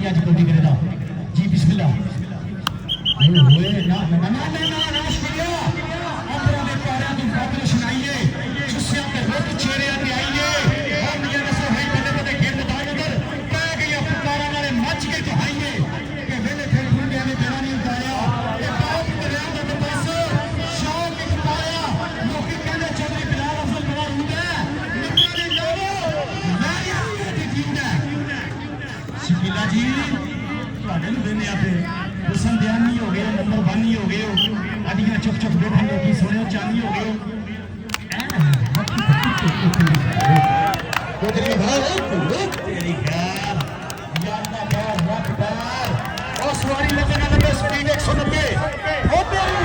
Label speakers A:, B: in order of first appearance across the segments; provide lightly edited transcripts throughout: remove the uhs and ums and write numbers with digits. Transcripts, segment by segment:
A: बंदी आज कबड्डी करेगा जी बिस्मिल्लाह ओए ना ना ना ना ना शुक्रिया अपना दे प्यारे दी खातिर सुनाइए खुशियां ते रोट चेहरे ते आइए हम ये नसो है बड़े बड़े खेल मैदान उधर कह गई पुकारा वाले मच के तो आइए कि वेले फिर गुंडे ने बेड़ा नहीं उतारा ये बाप दरिया दे पास शौक एक पाया लोकी कहंदे चौधरी बिलाल अफजल बड़ा रूंदा निकले जाओ मैं ये टीम है शकीला जी ਤੁਹਾਡੇ ਨੂੰ ਦੇਨੇ ਆਪੇ हुसन दयानी हो गए नंबर 1 ही हो गए अदियां चुप चुप बैठे लोग सोने चांदी हो गए तेरी खैर यादा पैर रख पैर और सवारी लगे ना लगे स्पीड 190 हो तेरी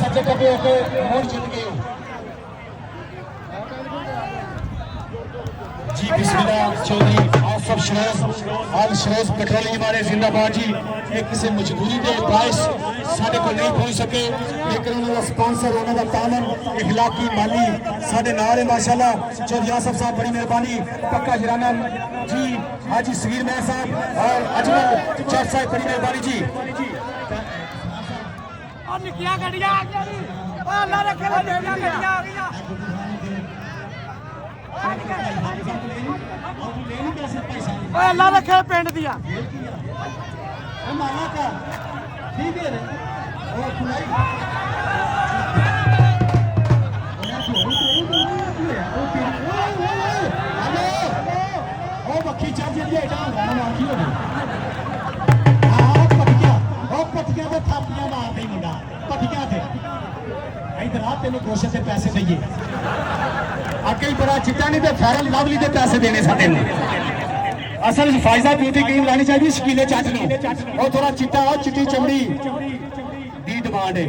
A: सच्चे कभी होकर मोड़ जीत गए जी बिस्मिल्लाह चौधरी आसफ शरेस अल शरेस पेट्रोलियम वाले जिंदाबाद जी ये किसी मजबूरी के बायस साढ़े को नहीं पहुंच सके लेकिन उन्होंने स्पॉन्सर उन्होंने तामन इखलाकी माली साढ़े नारे माशाल्लाह चौधरी आसफ साहब बड़ी मेहरबानी पक्का हिराना जी हाजी सगीर मैं साहब और अजमल चट साहब बड़ी मेहरबानी जी
B: निकिया गड्डियां आ गया जी अल्लाह रखे गड्डियां आ गई अल्लाह रखे पिंड दिया
A: मक्खी चल पटिया तो थापियां मार दी मुंडा पटिया थे इधर आ तेन गोशत से पैसे दईए कई बड़ा चिट्टा नहीं तो फैरल लवली के पैसे देने साडे असल फायदा ब्यूटी क्रीम लानी चाहिए शकीले चच नूं और थोड़ा चिट्टा और चिट्टी चमड़ी दी डिमांड है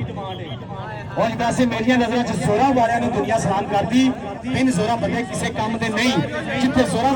A: और वैसे मेरिया नजरों च जोरा वालियां नूं दुनिया सलाम करती बिन जोरा बंदे किसी काम दे नहीं जिथे जोरा